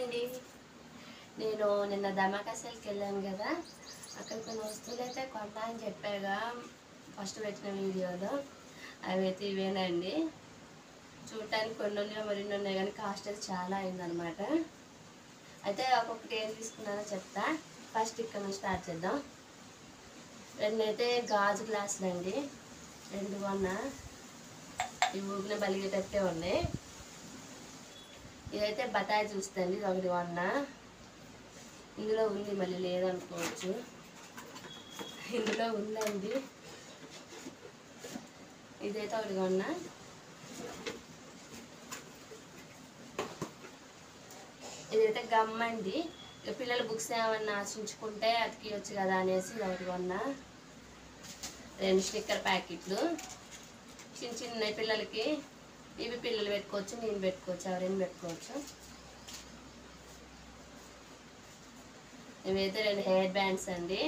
అండి. నేను నిన్న ధమాకాసల్కి వెళ్ళాను కదా, అక్కడ కొన్ని వస్తువులు అయితే కొన్నా అని చెప్పాగా ఫస్ట్ పెట్టిన వీడియోలో. అవి అయితే ఇవేనండి. చూడటానికి కొన్ని ఉన్నాయో మరిన్ని ఉన్నాయి కానీ కాస్ట్ అయితే చాలా అయిందనమాట. అయితే ఒక్కొక్కటి ఏం తీసుకున్నానో చెప్తా. ఫస్ట్ ఇక్కడ నుంచి స్టార్ట్ చేద్దాం. రెండు అయితే గాజు గ్లాసులు అండి, రెండు కొన్నా. ఇవి ఊగిన బలిగేటట్టే ఉన్నాయి. ఇదైతే బతాయి చూస్తుంది, ఇది ఒకటి కొన్నా. ఇందులో ఉంది, మళ్ళీ లేదనుకోవచ్చు. ఇందులో ఉందండి. ఇదైతే ఒకటి కొన్నా. ఇదైతే గమ్మండి, పిల్లల బుక్స్ ఏమన్నా ఆశించుకుంటే అతికియొచ్చు కదా అనేసి ఇది ఒకటి కొన్నా. రెండు స్టిక్కర్ ప్యాకెట్లు చిన్న చిన్న పిల్లలకి. ఇవి పిల్లలు పెట్టుకోవచ్చు, నేను పెట్టుకోవచ్చు, ఎవరైనా పెట్టుకోవచ్చు. ఇవైతే రెండు హెయిర్ బ్యాండ్స్ అండి,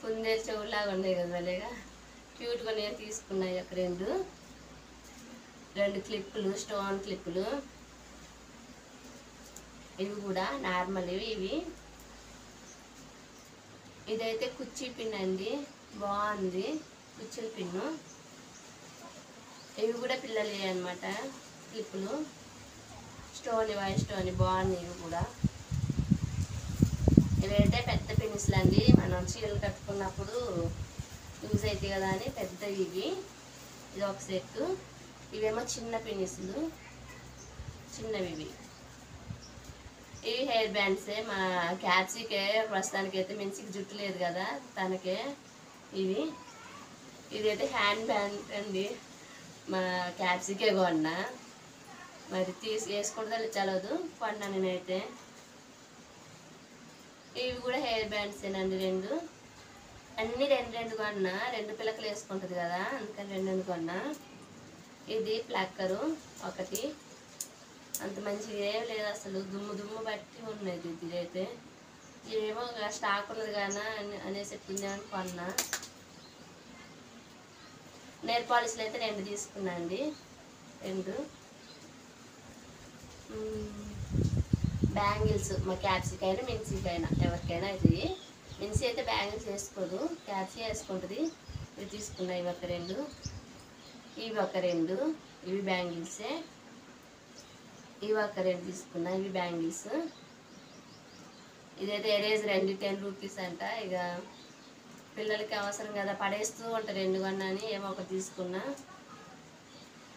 కుందేలు చెవులాగా ఉన్నాయి కదా, మళ్ళీగా క్యూట్గా నేను తీసుకున్నాయి. ఒక రెండు క్లిప్పులు, స్టోన్ క్లిప్పులు. ఇవి కూడా నార్మల్ ఇవి. ఇదైతే కుర్చీ పిన్ అండి, బాగుంది కుర్చీల పిన్ను. ఇవి కూడా పిల్లలు అనమాట, క్లిప్పులు. స్టోన్, వైట్ స్టోన్, బాగున్నాయి ఇవి కూడా. ఇవైతే పెద్ద పిన్నులు అండి, మనం చీరలు కట్టుకున్నప్పుడు యూజ్ అవుతాయి కదా అని పెద్దవి ఇవి. ఇది ఒక సెట్. ఇవేమో చిన్న పిన్నులు, చిన్నవి ఇవి. ఇవి హెయిర్ బ్యాండ్సే. మా క్యాప్సీకే ప్రస్తుతానికి అయితే మిన్సీకి జుట్టు లేదు కదా తనకే ఇవి. ఇదైతే హ్యాండ్ బ్యాండ్ అండి, మా క్యాప్సీకే కొన్నా. మరి వేసుకుంటుందా చలవదు, కొన్నా నేనైతే. ఇవి కూడా హెయిర్ బ్యాండ్సేనండి, రెండు. అన్నీ రెండు కొన్నా. రెండు పిల్లకలు వేసుకుంటుంది కదా, అందుకని రెండు కొన్నా. ఇది ప్లక్కరు ఒకటి, అంత మంచిగా ఏం లేదు అసలు, దుమ్ము బట్టి ఉన్నది. ఇదైతే ఇవేమో స్టాక్ ఉన్నది కానీ అనేసి ఎట్లుందేమని కొన్నా. నెయిల్ పాలిష్లు అయితే రెండు తీసుకున్నా అండి, రెండు. బ్యాంగిల్స్ మా క్యాప్సీకైనా మిన్సీకైనా ఎవరికైనా ఇది. మిన్సీ అయితే బ్యాంగిల్స్ వేసుకోదు, క్యాప్సీ వేసుకుంటుంది. ఇవి తీసుకున్నా. ఇవి ఒక రెండు, ఇవి ఒక రెండు. ఇవి బ్యాంగిల్సే. ఇవి ఒక రెండు తీసుకున్నా, ఇవి బ్యాంగిల్స్. ఇదైతే ఎరేజర్ అండి, 10 రూపీస్ అంట. ఇక పిల్లలకి అవసరం కదా, పడేస్తూ ఉంటారు రెండు కొన్నా అని ఏమో ఒకటి తీసుకున్నా.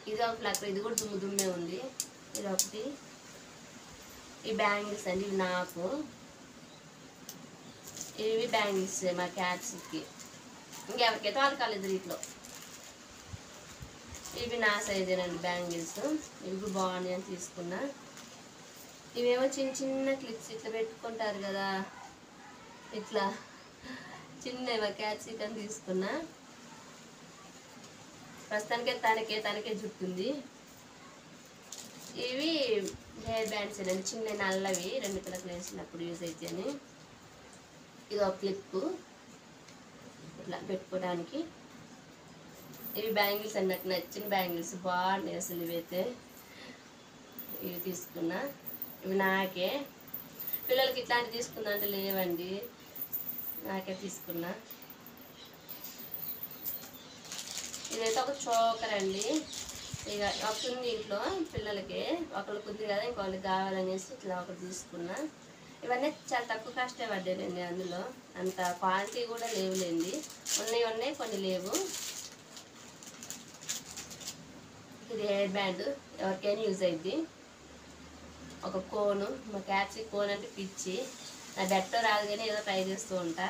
ఇది ఒక ఫ్లక్, ఇది కూడా దుమ్మే ఉంది. ఇది ఒకటి. ఈ బ్యాంగిల్స్ అండి, ఇవి నాకు. ఇవి బ్యాంగిల్స్ మా క్యాట్స్కి, ఇంకెవరికైతే వాళ్ళకి కాలేదు వీటిలో. ఇవి నా సైజేనండి బ్యాంగిల్స్. ఇవి కూడా బాగున్నాయి అని తీసుకున్నా. ఇవేమో చిన్న క్లిప్స్ ఇట్లా పెట్టుకుంటారు కదా, ఇట్లా చిన్న మా క్యాట్స్కి అని తీసుకున్నా. ప్రస్తుతానికే తనకే జుట్టుంది. ఇవి హెయిర్ బ్యాండ్స్ అండి, చిన్న నల్లవి, రెండు పిల్లలు వేసినప్పుడు యూజ్ అవుతాయని. ఇది ఒక క్లిప్పు ఇట్లా పెట్టుకోవడానికి. ఇవి బ్యాంగిల్స్ అండి, నాకు నచ్చిన బ్యాంగిల్స్, బాగున్నాయి అసలు. ఇవైతే ఇవి తీసుకున్నా. ఇవి నాకే. పిల్లలకి ఇట్లాంటివి తీసుకున్నా అంటే లేవండి, నాకే తీసుకున్నా. ఇదైతే ఒక చోకర్ అండి. ఇక ఒకటి ఉంది ఇంట్లో పిల్లలకి, ఒకరికి ఉంది కదా ఇంకొకరికి కావాలనేసి ఇట్లా ఒకటి తీసుకున్నా. ఇవన్నీ చాలా తక్కువ కాస్టే పడ్డాయండి, అందులో అంత క్వాలిటీ కూడా లేవులేండి. ఉన్నాయి, కొన్ని లేవు. ఇది హెయిర్ బ్యాండ్, ఎవరికైనా యూజ్ అయ్యిద్ది. ఒక కోను, మా క్యాప్సీ కోన్ అంటే పిచ్చి. నా బెట్ట రాదు కానీ ఏదో ట్రై చేస్తూ ఉంటా.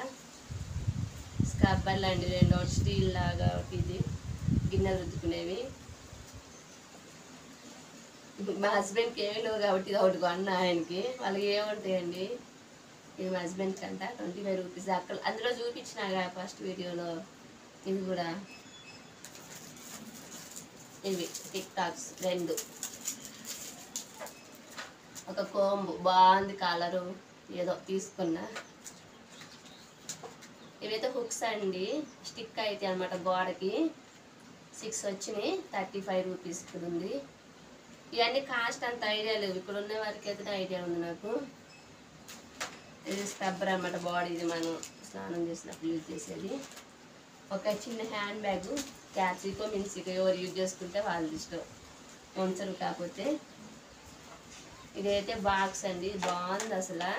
స్క్రబ్బర్లు అండి రెండు, ఒకటి స్టీల్ లాగా, ఒకటి ఇది గిన్నెలు రుద్దుకునేవి. మా హస్బెండ్కి ఏమీ లేవు కాబట్టి ఇది ఒకటి కొన్నా ఆయనకి. వాళ్ళకి ఏముంటాయండి. ఇది మా హస్బెండ్కి అంట 25 రూపీస్. అక్కడ అందులో చూపించినాగా ఫస్ట్ వీడియోలో. ఇది కూడా ఇవి టిక్ టాక్స్ రెండు. ఒక కోంబు బాగుంది, కలరు ఏదో తీసుకున్నా. ఇవైతే హుక్స్ అండి, స్టిక్ అయితే అనమాట గోడకి. 6 వచ్చినాయి, 35 రూపీస్ ఉంది. ఇవన్నీ కాస్ట్ అంత ఐడియా లేవు, ఇక్కడ ఉన్న వారికి అయితే ఐడియా ఉంది నాకు. ఇది స్క్రబ్బర్ అన్నమాట, బాడీది మనం స్నానం చేసినప్పుడు యూజ్ చేసేది. ఒక చిన్న హ్యాండ్ బ్యాగ్, క్యాప్సికో మిన్సికో ఎవరు యూజ్ చేసుకుంటే వాళ్ళ ఇష్టం, ఉంచరు. కాకపోతే ఇదైతే బాక్స్ అండి, బాగుంది అసలు.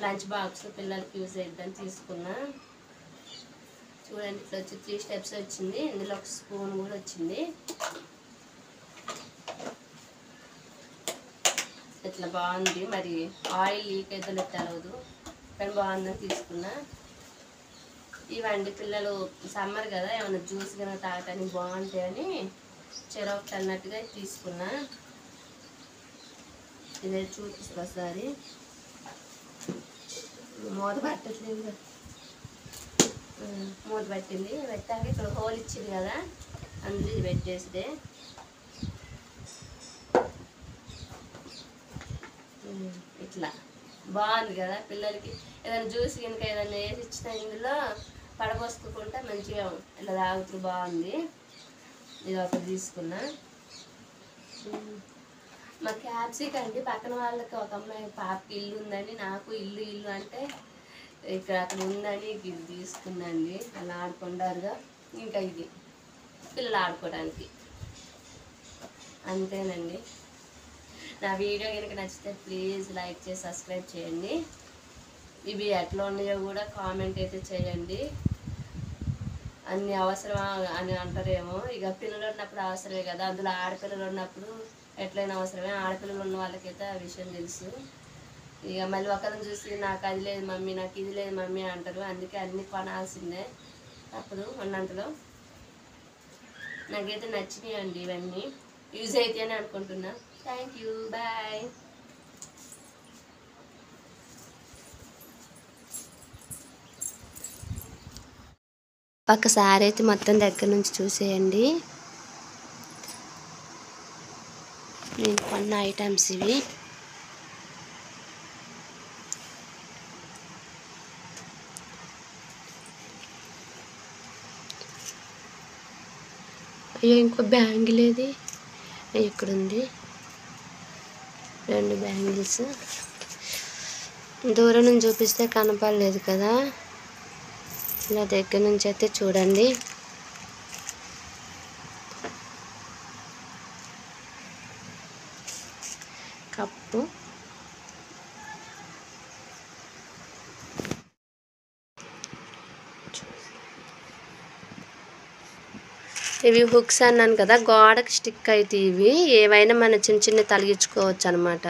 లంచ్ బాక్స్ పిల్లలకి యూజ్ అయిద్దని తీసుకున్నా. చూడండి, ఇట్లా వచ్చి 3 స్టెప్స్ వచ్చింది. ఇందులో ఒక స్పూన్ కూడా వచ్చింది. ఇట్లా బాగుంది. మరి ఆయిల్ లీక్ అయితే తెలవదు, కానీ బాగుందని తీసుకున్నా. ఇవండి పిల్లలు సమ్మర్ కదా, ఏమైనా జ్యూస్ కనుక తాగటానికి బాగుంటాయని చెరొకటి అన్నట్టుగా తీసుకున్నా. ఇదే చూపిస్తా ఒకసారి. మూత పట్టట్లేదు, మూత పట్టింది. పెట్టాక ఇక్కడ హోల్ ఇచ్చింది కదా, అందులో ఇది పెట్టేస్తే ఇట్లా బాగుంది కదా. పిల్లలకి ఏదైనా జ్యూస్ కనుక ఏదైనా వేసి ఇచ్చినా ఇందులో పడబోసుకుంటే మంచిగా ఇలా తాగుతూ బాగుంది. ఇది ఒకటి తీసుకున్నా. మా క్యాప్సిక్ అండి, పక్కన వాళ్ళకి ఒక అమ్మాయి పాపకి ఇల్లు ఉందని, నాకు ఇల్లు అంటే ఇక్కడ అక్కడ ఉందని ఇది తీసుకున్నాండి. అలా ఆడుకుంటారుగా, ఇంకా ఇది పిల్లలు ఆడుకోవడానికి. అంతేనండి. నా వీడియో కనుక నచ్చితే ప్లీజ్ లైక్ చేసి సబ్స్క్రైబ్ చేయండి. ఇవి ఎట్లా ఉన్నాయో కూడా కామెంట్ అయితే చేయండి. అన్ని అవసరమా అని అంటారేమో, ఇక పిల్లలు ఉన్నప్పుడు అవసరమే కదా, అందులో ఆడపిల్లలు ఉన్నప్పుడు ఎట్లయినా అవసరమే. ఆడపిల్లలు ఉన్న వాళ్ళకైతే ఆ విషయం తెలుసు. ఇక మళ్ళీ ఒకరిని చూసి నాకు అది లేదు మమ్మీ, నాకు ఇది లేదు మమ్మీ అంటారు. అందుకే అన్నీ కొనాల్సిందే, తప్పదు ఉన్నంతలో. నాకైతే నచ్చినాయి అండి, ఇవన్నీ యూజ్ అవుతాయని అనుకుంటున్నా. Thank you, bye. ఒకసారి అయితే మొత్తం దగ్గర నుంచి చూసేయండి. నేను కొన్న ఐటమ్స్ ఇవి. అయ్యో, ఇంకో బ్యాంగిల్ ఏది ఇక్కడుంది. 2 బ్యాంగిల్స్. దూరం నుంచి చూపిస్తే కనపడలేదు కదా, ఇలా దగ్గర నుంచి అయితే చూడండి. కప్పు, ఇవి హుక్స్ అన్నాను కదా, గోడకి స్టిక్ అయితే ఇవి ఏవైనా మన చిన్న చిన్న తలిగించుకోవచ్చు అనమాట.